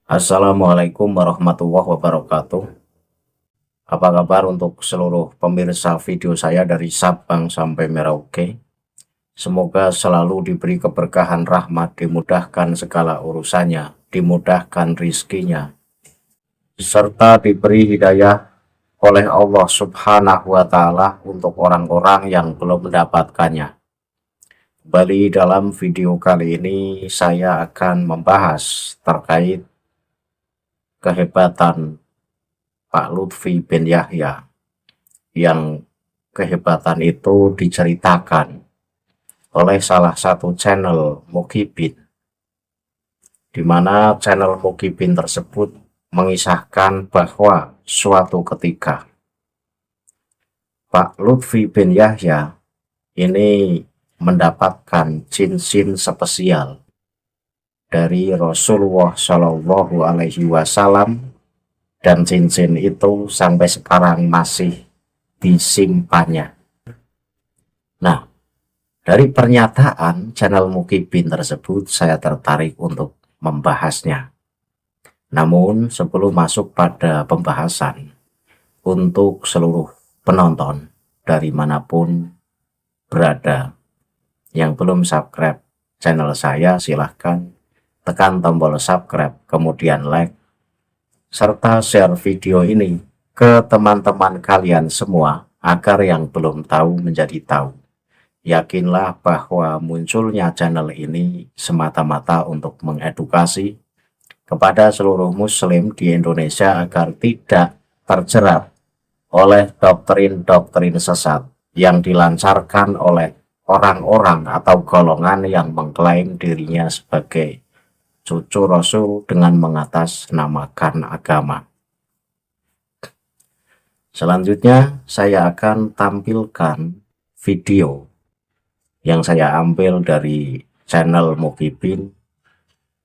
Assalamualaikum warahmatullahi wabarakatuh. Apa kabar untuk seluruh pemirsa video saya dari Sabang sampai Merauke? Semoga selalu diberi keberkahan rahmat, dimudahkan segala urusannya, dimudahkan rizkinya, serta diberi hidayah oleh Allah Subhanahu wa Ta'ala untuk orang-orang yang belum mendapatkannya. Kembali dalam video kali ini, saya akan membahas terkait kehebatan Pak Lutfi bin Yahya, yang kehebatan itu diceritakan oleh salah satu channel Mukibin, di mana channel Mukibin tersebut mengisahkan bahwa suatu ketika Pak Lutfi bin Yahya ini mendapatkan cincin spesial dari Rasulullah Shallallahu Alaihi Wasallam, dan cincin itu sampai sekarang masih disimpannya. Nah, dari pernyataan channel Mukibin tersebut saya tertarik untuk membahasnya. Namun sebelum masuk pada pembahasan, untuk seluruh penonton dari manapun berada yang belum subscribe channel saya, silahkan tekan tombol subscribe, kemudian like, serta share video ini ke teman-teman kalian semua agar yang belum tahu menjadi tahu. Yakinlah bahwa munculnya channel ini semata-mata untuk mengedukasi kepada seluruh muslim di Indonesia agar tidak terjerat oleh doktrin-doktrin sesat yang dilancarkan oleh orang-orang atau golongan yang mengklaim dirinya sebagai cucu Rasul dengan mengatasnamakan agama. Selanjutnya saya akan tampilkan video yang saya ambil dari channel Mukibin,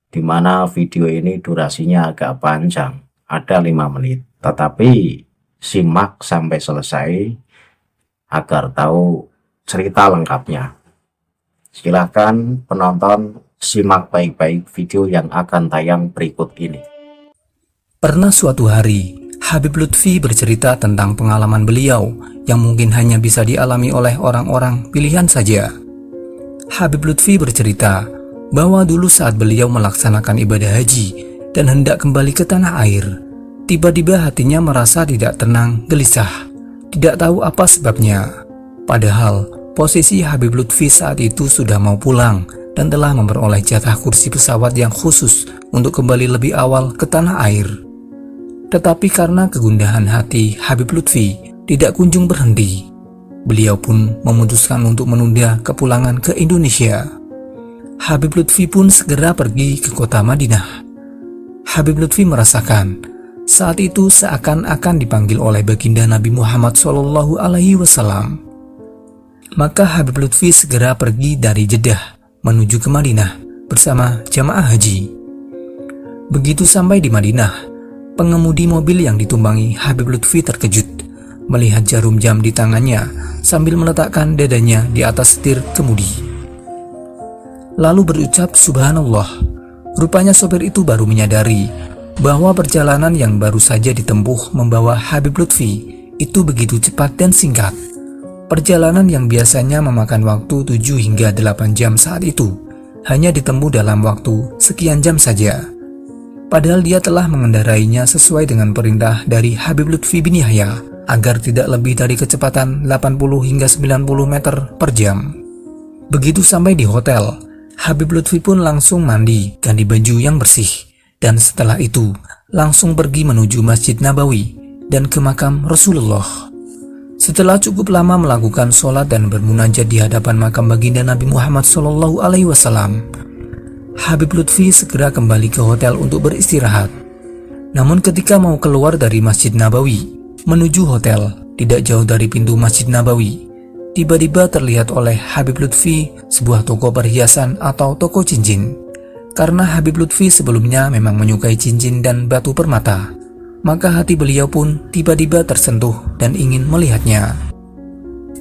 di mana video ini durasinya agak panjang, ada 5 menit. Tetapi simak sampai selesai agar tahu cerita lengkapnya. Silahkan penonton simak baik-baik video yang akan tayang berikut ini. Pernah suatu hari, Habib Lutfi bercerita tentang pengalaman beliau yang mungkin hanya bisa dialami oleh orang-orang pilihan saja. Habib Lutfi bercerita bahwa dulu saat beliau melaksanakan ibadah haji dan hendak kembali ke tanah air, tiba-tiba hatinya merasa tidak tenang, gelisah, tidak tahu apa sebabnya. Padahal posisi Habib Lutfi saat itu sudah mau pulang dan telah memperoleh jatah kursi pesawat yang khusus untuk kembali lebih awal ke tanah air. Tetapi karena kegundahan hati Habib Lutfi tidak kunjung berhenti, beliau pun memutuskan untuk menunda kepulangan ke Indonesia. Habib Lutfi pun segera pergi ke kota Madinah. Habib Lutfi merasakan saat itu seakan-akan dipanggil oleh baginda Nabi Muhammad SAW. Maka Habib Lutfi segera pergi dari Jeddah menuju ke Madinah bersama jamaah haji. Begitu sampai di Madinah, pengemudi mobil yang ditumpangi Habib Lutfi terkejut melihat jarum jam di tangannya sambil meletakkan dadanya di atas setir kemudi. Lalu berucap subhanallah. Rupanya sopir itu baru menyadari bahwa perjalanan yang baru saja ditempuh membawa Habib Lutfi itu begitu cepat dan singkat. Perjalanan yang biasanya memakan waktu 7 hingga 8 jam saat itu hanya ditempuh dalam waktu sekian jam saja. Padahal dia telah mengendarainya sesuai dengan perintah dari Habib Lutfi bin Yahya agar tidak lebih dari kecepatan 80 hingga 90 meter per jam. Begitu sampai di hotel, Habib Lutfi pun langsung mandi, ganti baju yang bersih, dan setelah itu langsung pergi menuju Masjid Nabawi dan ke makam Rasulullah. Setelah cukup lama melakukan sholat dan bermunajat di hadapan makam baginda Nabi Muhammad SAW, Habib Lutfi segera kembali ke hotel untuk beristirahat. Namun ketika mau keluar dari Masjid Nabawi menuju hotel, tidak jauh dari pintu Masjid Nabawi, tiba-tiba terlihat oleh Habib Lutfi sebuah toko perhiasan atau toko cincin. Karena Habib Lutfi sebelumnya memang menyukai cincin dan batu permata, maka hati beliau pun tiba-tiba tersentuh dan ingin melihatnya.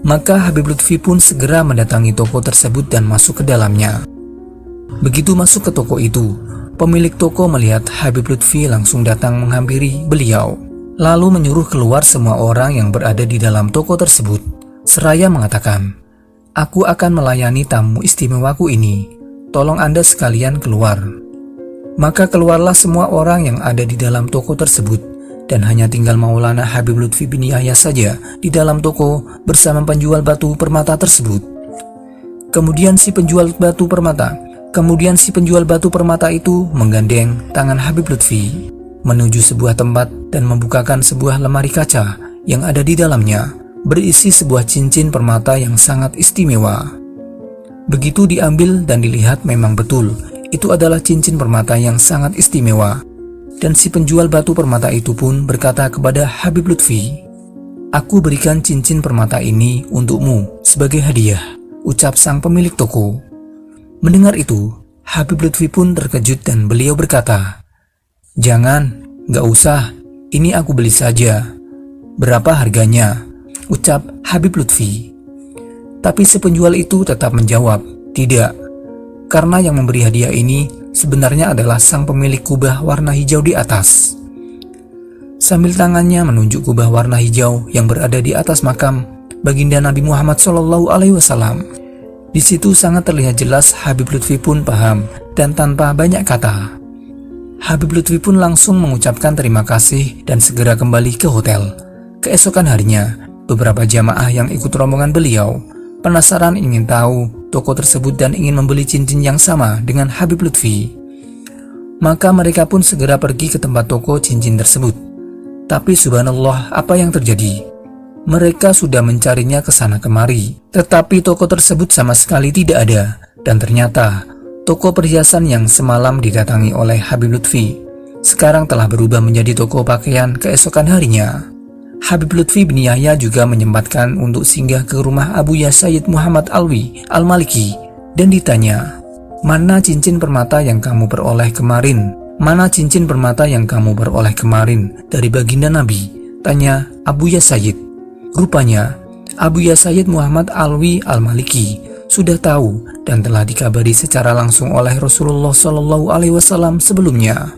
Maka Habib Lutfi pun segera mendatangi toko tersebut dan masuk ke dalamnya. Begitu masuk ke toko itu, Pemilik toko melihat Habib Lutfi langsung datang menghampiri beliau, lalu menyuruh keluar semua orang yang berada di dalam toko tersebut, seraya mengatakan, "Aku akan melayani tamu istimewaku ini, tolong Anda sekalian keluar." Maka keluarlah semua orang yang ada di dalam toko tersebut, dan hanya tinggal Maulana Habib Lutfi bin Yahya saja di dalam toko bersama penjual batu permata tersebut. Kemudian si penjual batu permata itu menggandeng tangan Habib Lutfi menuju sebuah tempat dan membukakan sebuah lemari kaca yang ada di dalamnya berisi sebuah cincin permata yang sangat istimewa. Begitu diambil dan dilihat, memang betul itu adalah cincin permata yang sangat istimewa. Dan si penjual batu permata itu pun berkata kepada Habib Lutfi, "Aku berikan cincin permata ini untukmu sebagai hadiah," ucap sang pemilik toko. Mendengar itu, Habib Lutfi pun terkejut dan beliau berkata, "Jangan, gak usah, ini aku beli saja." "Berapa harganya?" ucap Habib Lutfi. Tapi si penjual itu tetap menjawab, "Tidak, karena yang memberi hadiah ini sebenarnya adalah sang pemilik kubah warna hijau di atas." Sambil tangannya menunjuk kubah warna hijau yang berada di atas makam baginda Nabi Muhammad SAW. Di situ sangat terlihat jelas Habib Lutfi pun paham, dan tanpa banyak kata, Habib Lutfi pun langsung mengucapkan terima kasih dan segera kembali ke hotel. Keesokan harinya, beberapa jamaah yang ikut rombongan beliau penasaran ingin tahu toko tersebut dan ingin membeli cincin yang sama dengan Habib Lutfi. Maka mereka pun segera pergi ke tempat toko cincin tersebut. Tapi subhanallah, apa yang terjadi? Mereka sudah mencarinya ke sana kemari, tetapi toko tersebut sama sekali tidak ada. Dan ternyata toko perhiasan yang semalam didatangi oleh Habib Lutfi sekarang telah berubah menjadi toko pakaian keesokan harinya. Habib Lutfi bin Yahya juga menyempatkan untuk singgah ke rumah Abuya Sayyid Muhammad Alwi Al-Maliki dan ditanya, "Mana cincin permata yang kamu peroleh kemarin? Mana cincin permata yang kamu peroleh kemarin dari baginda Nabi?" tanya Abuya Sayyid. Rupanya Abuya Sayyid Muhammad Alwi Al-Maliki sudah tahu dan telah dikabari secara langsung oleh Rasulullah SAW sebelumnya.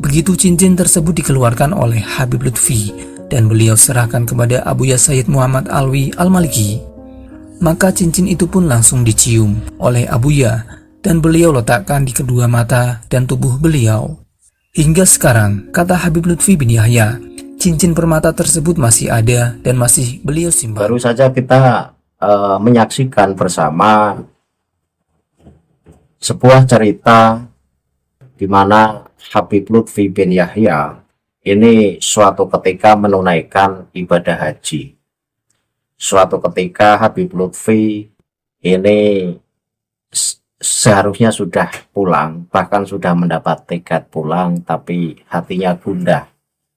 Begitu cincin tersebut dikeluarkan oleh Habib Lutfi dan beliau serahkan kepada Abuya Sayyid Muhammad Alwi Al-Maliki, maka cincin itu pun langsung dicium oleh Abuya dan beliau letakkan di kedua mata dan tubuh beliau. Hingga sekarang, kata Habib Lutfi bin Yahya, cincin permata tersebut masih ada dan masih beliau simpan. Baru saja kita menyaksikan bersama sebuah cerita di mana Habib Lutfi bin Yahya ini suatu ketika menunaikan ibadah haji. Suatu ketika Habib Lutfi ini seharusnya sudah pulang, bahkan sudah mendapat tiket pulang, tapi hatinya gundah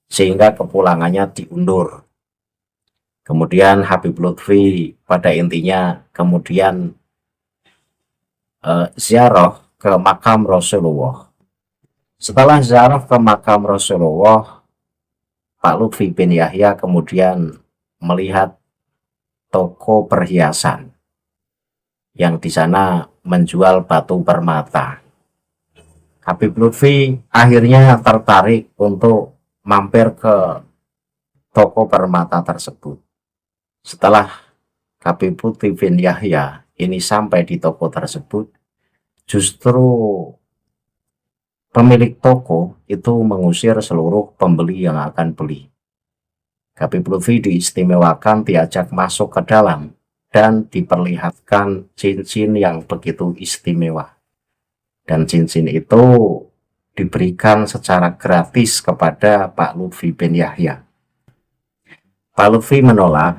sehingga kepulangannya diundur. Kemudian Habib Lutfi pada intinya kemudian ziarah ke makam Rasulullah. Setelah ziarah ke makam Rasulullah, Pak Lutfi bin Yahya kemudian melihat toko perhiasan yang di sana menjual batu permata. Habib Lutfi akhirnya tertarik untuk mampir ke toko permata tersebut. Setelah Habib Lutfi bin Yahya ini sampai di toko tersebut, justru pemilik toko itu mengusir seluruh pembeli yang akan beli. Habib Lutfi diistimewakan diajak masuk ke dalam dan diperlihatkan cincin yang begitu istimewa. Dan cincin itu diberikan secara gratis kepada Pak Lutfi bin Yahya. Pak Lutfi menolak,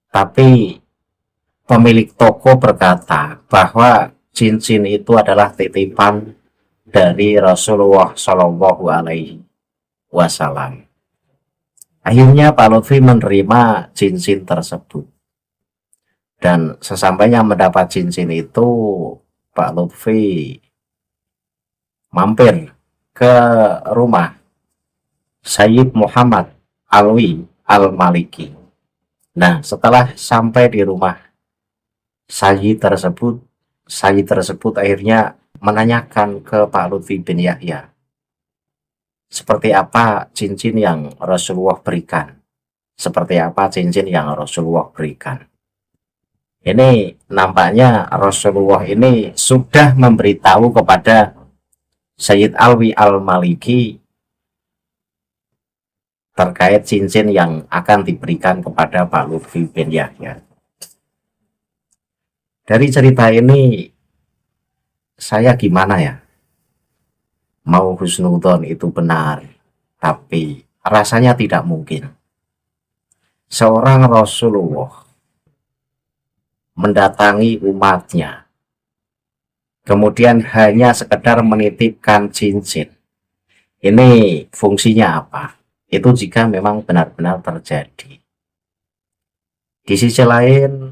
tapi pemilik toko berkata bahwa cincin itu adalah titipan dari Rasulullah Shallallahu Alaihi Wasallam. Akhirnya Pak Lutfi menerima cincin tersebut. Dan sesampainya mendapat cincin itu, Pak Lutfi mampir ke rumah Sayyid Muhammad Alwi Al-Maliki. Nah, setelah sampai di rumah Sayyid tersebut akhirnya menanyakan ke Pak Lutfi bin Yahya, seperti apa cincin yang Rasulullah berikan? Seperti apa cincin yang Rasulullah berikan? Ini nampaknya Rasulullah ini sudah memberitahu kepada Sayyid Alwi Al-Maliki terkait cincin yang akan diberikan kepada Pak Lutfi bin Yahya. Dari cerita ini saya gimana ya? Mau husnudon itu benar, tapi rasanya tidak mungkin. Seorang Rasulullah mendatangi umatnya, kemudian hanya sekedar menitipkan cincin. Ini fungsinya apa? Itu jika memang benar-benar terjadi. Di sisi lain,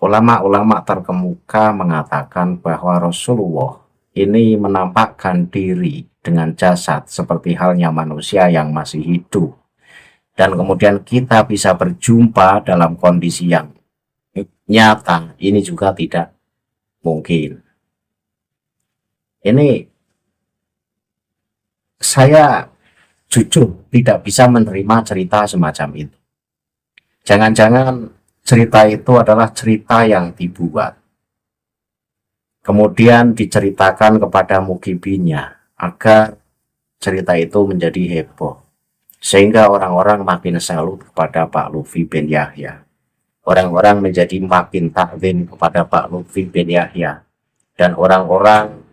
ulama-ulama terkemuka mengatakan bahwa Rasulullah ini menampakkan diri dengan jasad seperti halnya manusia yang masih hidup. Dan kemudian kita bisa berjumpa dalam kondisi yang nyata, ini juga tidak mungkin. Ini saya jujur tidak bisa menerima cerita semacam itu. Jangan-jangan cerita itu adalah cerita yang dibuat, kemudian diceritakan kepada mukibinya agar cerita itu menjadi heboh, sehingga orang-orang makin salut kepada Pak Lutfi bin Yahya. Orang-orang menjadi makin takzim kepada Pak Lutfi bin Yahya, dan orang-orang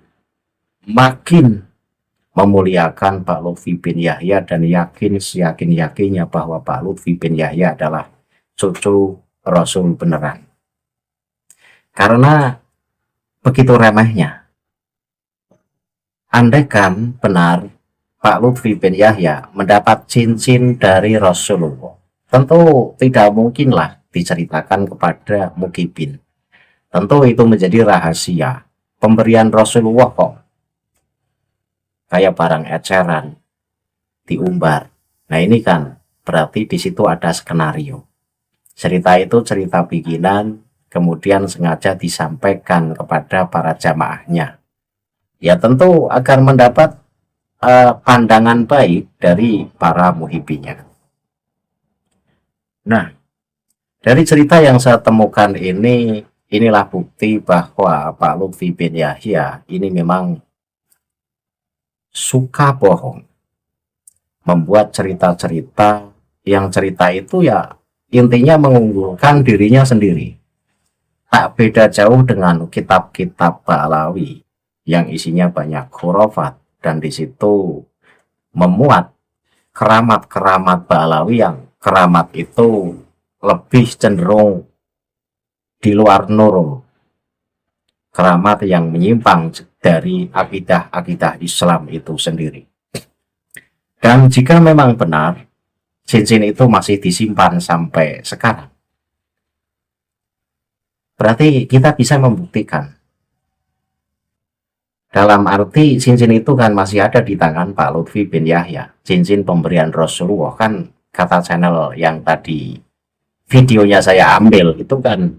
makin memuliakan Pak Lutfi bin Yahya dan yakin seyakin-yakinnya bahwa Pak Lutfi bin Yahya adalah cucu Rasul beneran. Karena begitu remehnya. Andaikan benar Pak Lutfi bin Yahya mendapat cincin dari Rasulullah, tentu tidak mungkinlah diceritakan kepada mukibin. Tentu itu menjadi rahasia. Pemberian Rasulullah kok kayak barang eceran diumbar. Nah ini kan berarti di situ ada skenario. Cerita itu cerita bikinan, kemudian sengaja disampaikan kepada para jamaahnya. Ya tentu agar mendapat pandangan baik dari para muhibinya. Nah, dari cerita yang saya temukan ini, inilah bukti bahwa Pak Lutfi bin Yahya ini memang suka bohong. Membuat cerita-cerita yang cerita itu ya intinya mengunggulkan dirinya sendiri. Tak beda jauh dengan kitab-kitab Ba'alawi yang isinya banyak khurafat dan di situ memuat keramat-keramat Ba'alawi yang keramat itu lebih cenderung di luar nurul, keramat yang menyimpang dari akidah-akidah Islam itu sendiri. Dan jika memang benar cincin itu masih disimpan sampai sekarang, berarti kita bisa membuktikan. Dalam arti cincin itu kan masih ada di tangan Pak Lutfi bin Yahya. Cincin pemberian Rasulullah kan, kata channel yang tadi videonya saya ambil itu kan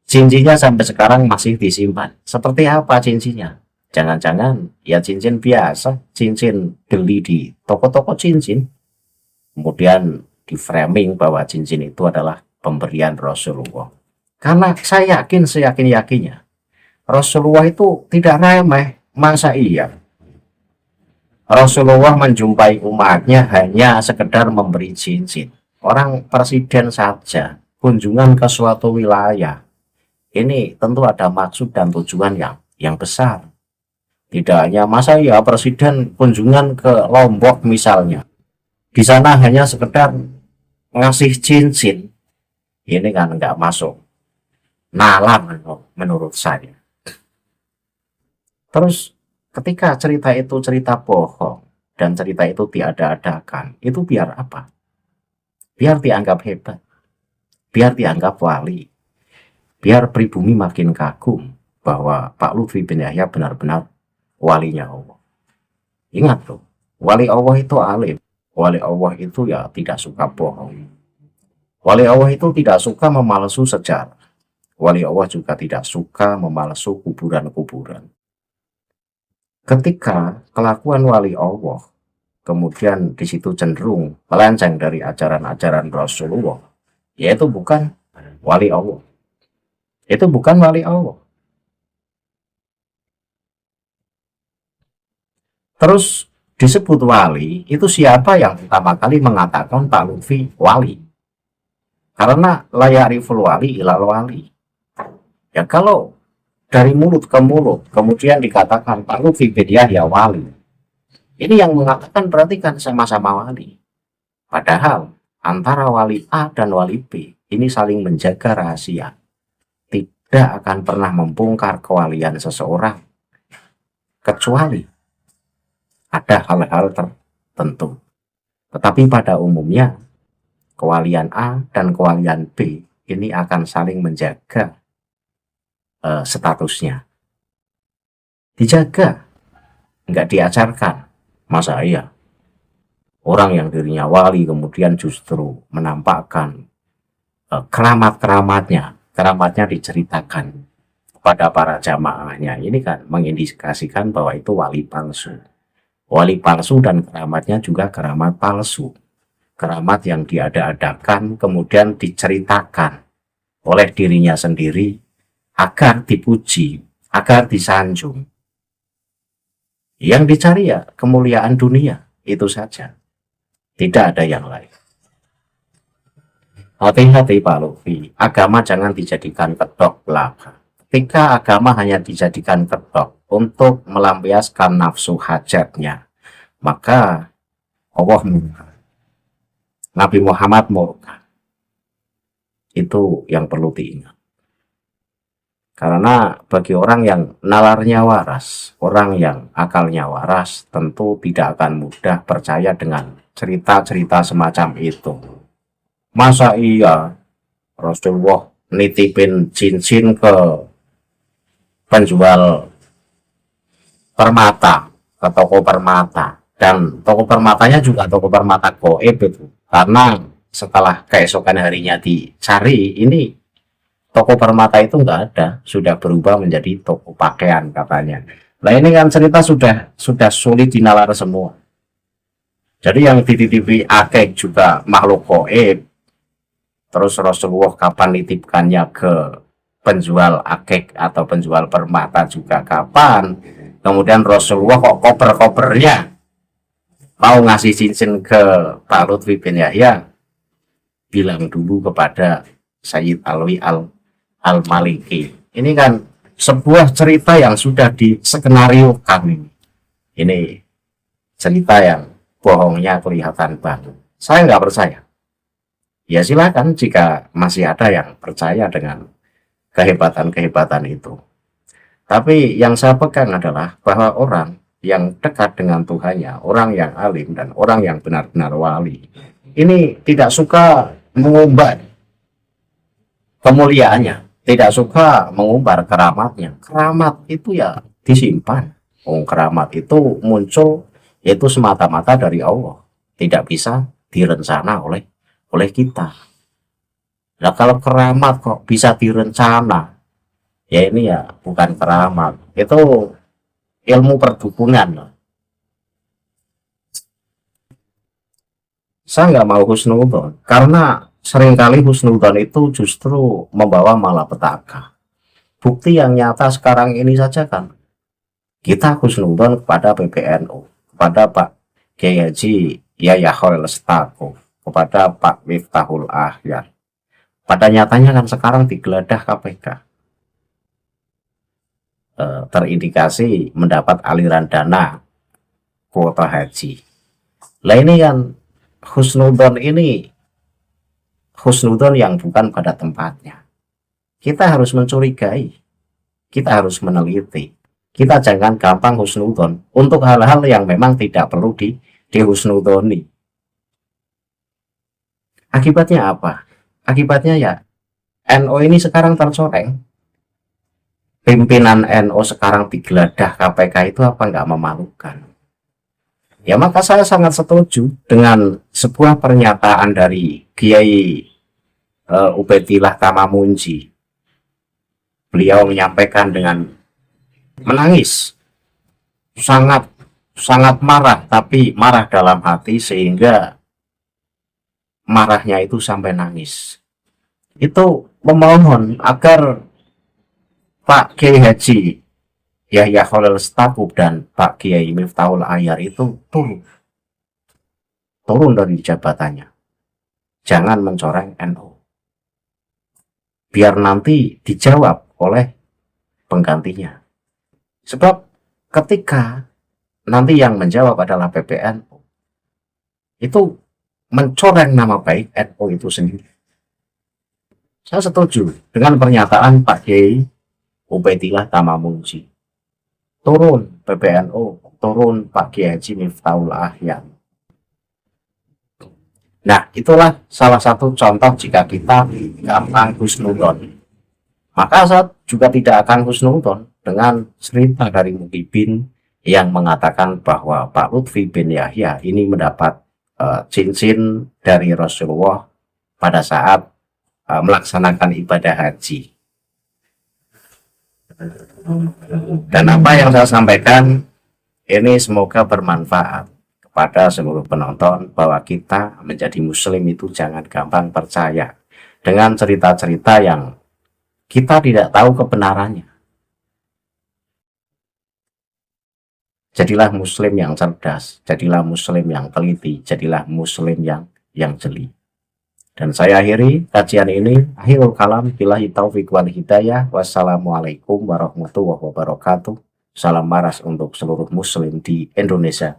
cincinnya sampai sekarang masih disimpan. Seperti apa cincinnya? Jangan-jangan ya cincin biasa, cincin beli di toko-toko cincin, kemudian di framing bahwa cincin itu adalah pemberian Rasulullah. Karena saya yakin seyakin-yakinnya Rasulullah itu tidak remeh. Masa iya Rasulullah menjumpai umatnya hanya sekedar memberi cincin? Orang presiden saja kunjungan ke suatu wilayah, ini tentu ada maksud dan tujuan yang besar. Tidak hanya masa ya presiden kunjungan ke Lombok misalnya, di sana hanya sekedar ngasih cincin, ini kan nggak masuk nalar menurut saya. Terus ketika cerita itu cerita bohong dan cerita itu diada-adakan, itu biar apa? Biar dianggap hebat, biar dianggap wali, biar pribumi makin kagum bahwa Pak Lutfi bin Yahya benar-benar walinya Allah. Ingat loh, wali Allah itu alim, wali Allah itu ya tidak suka bohong, wali Allah itu tidak suka memalsu sejarah, wali Allah juga tidak suka memalsu kuburan-kuburan. ketika kelakuan wali Allah kemudian di situ cenderung melenceng dari ajaran-ajaran Rasulullah, yaitu bukan wali Allah. Itu bukan wali Allah. Terus disebut wali, itu siapa yang pertama kali mengatakan Pak Lutfi wali? Karena layak riful wali ilal wali. Ya kalau dari mulut ke mulut kemudian dikatakan Pak Lutfi bin Yahya wali, ini yang mengatakan berarti kan sama-sama wali. Padahal antara wali A dan wali B ini saling menjaga rahasia, tidak akan pernah membongkar kewalian seseorang kecuali ada hal-hal tertentu. Tetapi pada umumnya kewalian A dan kewalian B ini akan saling menjaga statusnya. Dijaga, nggak diajarkan. Masa iya orang yang dirinya wali kemudian justru menampakkan keramatnya diceritakan kepada para jamaahnya. Ini kan mengindikasikan bahwa itu wali palsu. Wali palsu dan keramatnya juga keramat palsu. Keramat yang diada-adakan kemudian diceritakan oleh dirinya sendiri agar dipuji, agar disanjung. Yang dicari ya kemuliaan dunia, itu saja. Tidak ada yang lain. Hati-hati Pak Lutfi, agama jangan dijadikan kedok belaka. Ketika agama hanya dijadikan kedok untuk melampiaskan nafsu hajatnya, maka Allah murka, Nabi Muhammad murka. Itu yang perlu diingat. Karena bagi orang yang nalarnya waras, orang yang akalnya waras, tentu tidak akan mudah percaya dengan cerita-cerita semacam itu. Masa iya Rasulullah nitipin cincin ke penjual permata, ke toko permata, dan toko permatanya juga toko permata goib itu, karena setelah keesokan harinya dicari, ini toko permata itu nggak ada, sudah berubah menjadi toko pakaian katanya. Nah ini kan cerita sudah sulit dinalar semua. Jadi yang dititipi akek juga makhluk goib, terus Rasulullah kapan nitipkannya ke penjual akek atau penjual permata juga kapan. Kemudian Rasulullah kok koper-kopernya mau ngasih cincin ke Pak Lutfi bin Yahya, bilang dulu kepada Sayyid Alwi Al-Maliki. Ini kan sebuah cerita yang sudah diskenariokan. Ini cerita yang bohongnya kelihatan banget. Saya nggak percaya. Ya silakan jika masih ada yang percaya dengan kehebatan-kehebatan itu. Tapi yang saya pegang adalah bahwa orang yang dekat dengan Tuhannya, orang yang alim dan orang yang benar-benar wali, ini tidak suka mengumbar kemuliaannya, tidak suka mengumbar keramatnya. Keramat itu ya disimpan. Keramat itu muncul itu semata-mata dari Allah, tidak bisa direncana oleh kita. Nah kalau keramat kok bisa direncana, ya ini ya bukan keramat, itu ilmu perdukunan. Saya nggak mau husnudon, karena seringkali husnudon itu justru membawa malapetaka. Bukti yang nyata sekarang ini saja kan, kita husnudon kepada PBNU, kepada Pak Kiai Haji Yahya Khalil Stakuf, kepada Pak Miftahul Ahyar. Pada nyatanya kan sekarang digeledah KPK. Terindikasi mendapat aliran dana kuota haji. Lah ini kan husnudon ini husnudon yang bukan pada tempatnya. Kita harus mencurigai, kita harus meneliti. Kita jangan gampang husnudon untuk hal-hal yang memang tidak perlu dihusnudoni. Akibatnya apa? Akibatnya ya NO ini sekarang tercoreng. Pimpinan NO sekarang digeledah KPK, itu apa nggak memalukan? Ya maka saya sangat setuju dengan sebuah pernyataan dari Kiai Ubaidillah Tamamunji. Beliau menyampaikan dengan menangis sangat sangat marah, tapi marah dalam hati sehingga marahnya itu sampai nangis. Itu memohon agar Pak Kiai Haji Yahya Khalil Stakuf dan Pak Kiai Miftahul Ahyar itu turun dari jabatannya. Jangan mencoreng NU. Biar nanti dijawab oleh penggantinya. Sebab ketika nanti yang menjawab adalah PBNU, itu mencoreng nama baik NU itu sendiri. Saya setuju dengan pernyataan Pak Kiai Ubaidillah Tamamunji. Turun PBNU, turun Pak Kiai Haji Miftahul Ahyar. Nah, itulah salah satu contoh jika kita gampang husnudon. Maka saya juga tidak akan husnudon dengan cerita dari Muhyiddin yang mengatakan bahwa Pak Lutfi bin Yahya ini mendapat cincin dari Rasulullah pada saat melaksanakan ibadah haji. Dan apa yang saya sampaikan ini semoga bermanfaat kepada seluruh penonton, bahwa kita menjadi muslim itu jangan gampang percaya dengan cerita-cerita yang kita tidak tahu kebenarannya. Jadilah muslim yang cerdas, jadilah muslim yang teliti, jadilah muslim yang jeli. Dan saya akhiri kajian ini. Akhirul kalam, billahi taufiq wal hidayah. Wassalamualaikum warahmatullahi wabarakatuh. Salam maras untuk seluruh muslim di Indonesia.